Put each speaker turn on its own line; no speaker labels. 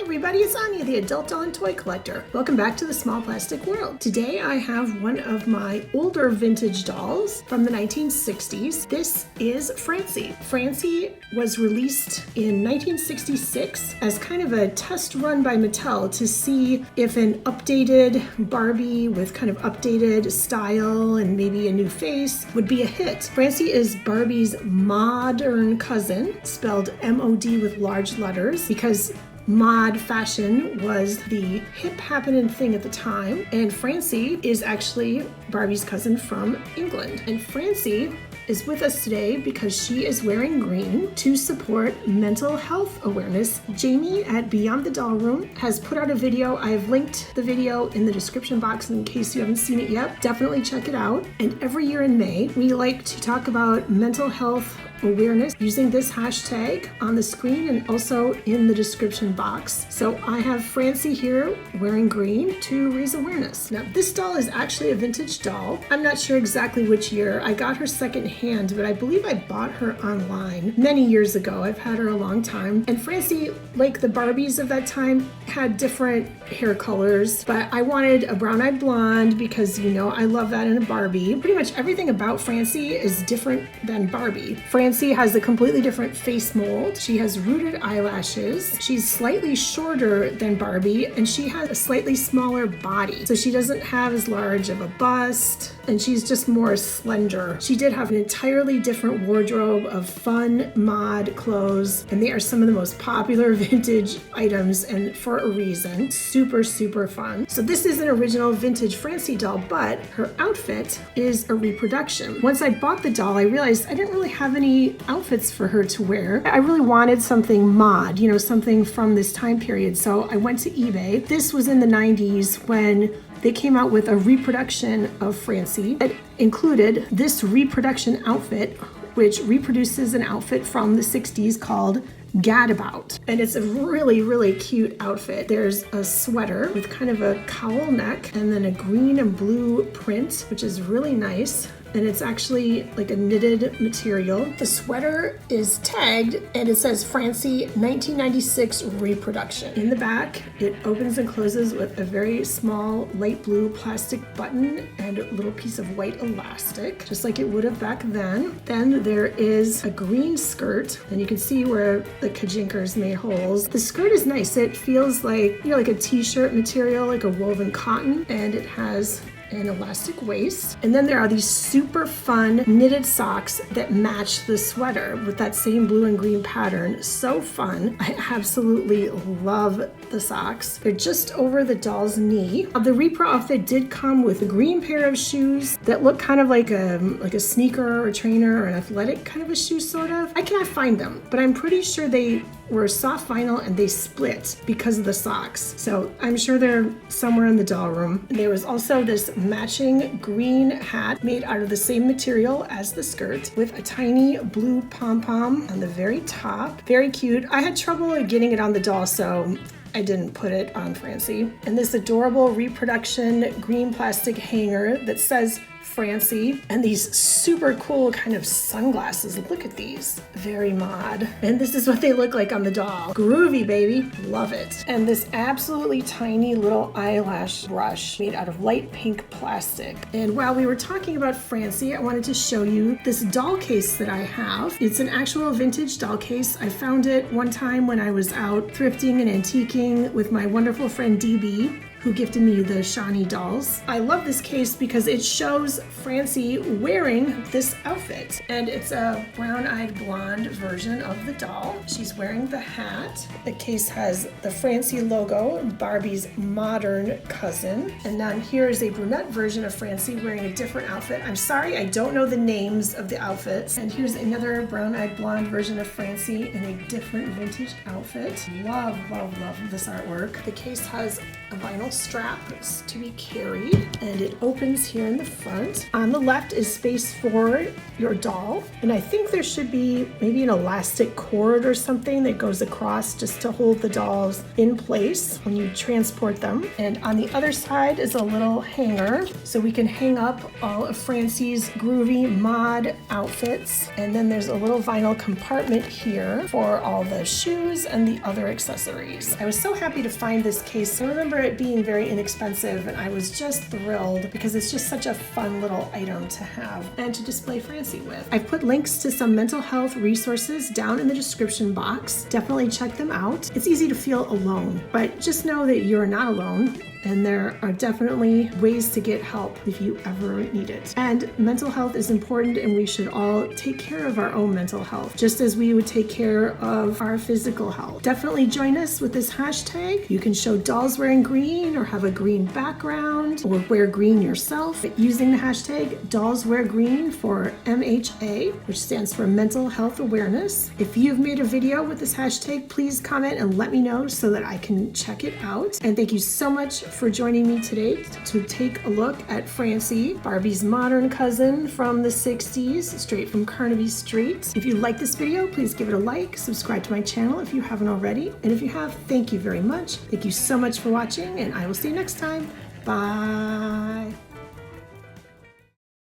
everybody, it's Anya, the adult doll and toy collector. Welcome back to the small plastic world. Today I have one of my older vintage dolls from the 1960s. This is Francie. Francie was released in 1966 as kind of a test run by Mattel to see if an updated Barbie with kind of updated style and maybe a new face would be a hit. Francie is Barbie's modern cousin, spelled M-O-D with large letters, because mod fashion was the hip happening thing at the time, and Francie is actually Barbie's cousin from England. And Francie is with us today because she is wearing green to support mental health awareness. Jamie at Beyond the Doll Room has put out a video. I have linked the video in the description box in case you haven't seen it yet. Definitely check it out. And every year in May, we like to talk about mental health awareness using this hashtag on the screen and also in the description box. So I have Francie here wearing green to raise awareness. Now this doll is actually a vintage doll. I'm not sure exactly which year. I got her second hand, but I believe I bought her online many years ago. I've had her a long time. And Francie, like the Barbies of that time, had different hair colors, but I wanted a brown-eyed blonde because, you know, I love that in a Barbie. Pretty much everything about Francie is different than Barbie. Francie has a completely different face mold. She has rooted eyelashes. She's slightly shorter than Barbie, and she has a slightly smaller body. So she doesn't have as large of a bust, and she's just more slender. She did have an entirely different wardrobe of fun mod clothes, and they are some of the most popular vintage items, and for a reason. Super, super fun. So this is an original vintage Francie doll, but her outfit is a reproduction. Once I bought the doll, I realized I didn't really have any outfits for her to wear. I really wanted something mod, you know, something from this time period. So I went to eBay. This was in the 90s when they came out with a reproduction of Francie that included this reproduction outfit, which reproduces an outfit from the 60s called Gadabout. And it's a really, really cute outfit. There's a sweater with kind of a cowl neck and then a green and blue print, which is really nice. And it's actually like a knitted material. The sweater is tagged and it says Francie 1996 reproduction. In the back, it opens and closes with a very small light blue plastic button and a little piece of white elastic, just like it would have back then. Then there is a green skirt, and you can see where the kajinkers made holes. The skirt is nice. It feels like, you know, like a t-shirt material, like a woven cotton, and it has an elastic waist. And then there are these super fun knitted socks that match the sweater with that same blue and green pattern. So fun. I absolutely love the socks. They're just over the doll's knee. The repro outfit did come with a green pair of shoes that look kind of like a sneaker or a trainer or an athletic kind of a shoe, sort of. I cannot find them, but I'm pretty sure they were soft vinyl and they split because of the socks. So I'm sure they're somewhere in the doll room. There was also this matching green hat made out of the same material as the skirt with a tiny blue pom-pom on the very top. Very cute. I had trouble getting it on the doll, so I didn't put it on Francie. And this adorable reproduction green plastic hanger that says Francie, and these super cool kind of sunglasses. Look at these. Very mod. And this is what they look like on the doll. Groovy, baby. Love it. And this absolutely tiny little eyelash brush made out of light pink plastic. And while we were talking about Francie, I wanted to show you this doll case that I have. It's an actual vintage doll case. I found it one time when I was out thrifting and antiquing with my wonderful friend DB, who gifted me the Shawnee dolls. I love this case because it shows Francie wearing this outfit, and it's a brown-eyed blonde version of the doll. She's wearing the hat. The case has the Francie logo, Barbie's modern cousin, and then here is a brunette version of Francie wearing a different outfit. I'm sorry, I don't know the names of the outfits. And here's another brown-eyed blonde version of Francie in a different vintage outfit. Love, love, love this artwork. The case has a vinyl straps to be carried, and it opens here in the front. On the left is space for your doll, and I think there should be maybe an elastic cord or something that goes across just to hold the dolls in place when you transport them. And on the other side is a little hanger, so we can hang up all of Francie's groovy mod outfits. And then there's a little vinyl compartment here for all the shoes and the other accessories. I was so happy to find this case. I remember it being very inexpensive, and I was just thrilled because it's just such a fun little item to have and to display Francie with. I've put links to some mental health resources down in the description box. Definitely check them out. It's easy to feel alone, but just know that you're not alone, and there are definitely ways to get help if you ever need it. And mental health is important, and we should all take care of our own mental health, just as we would take care of our physical health. Definitely join us with this hashtag. You can show dolls wearing green or have a green background or wear green yourself using the hashtag DollsWearGreen for MHA, which stands for Mental Health Awareness. If you've made a video with this hashtag, please comment and let me know so that I can check it out. And thank you so much for joining me today to take a look at Francie, Barbie's modern cousin from the 60s, straight from Carnaby Street. If you like this video, please give it a like, subscribe to my channel if you haven't already, and if you have, thank you very much. Thank you so much for watching, and I will see you next time. Bye.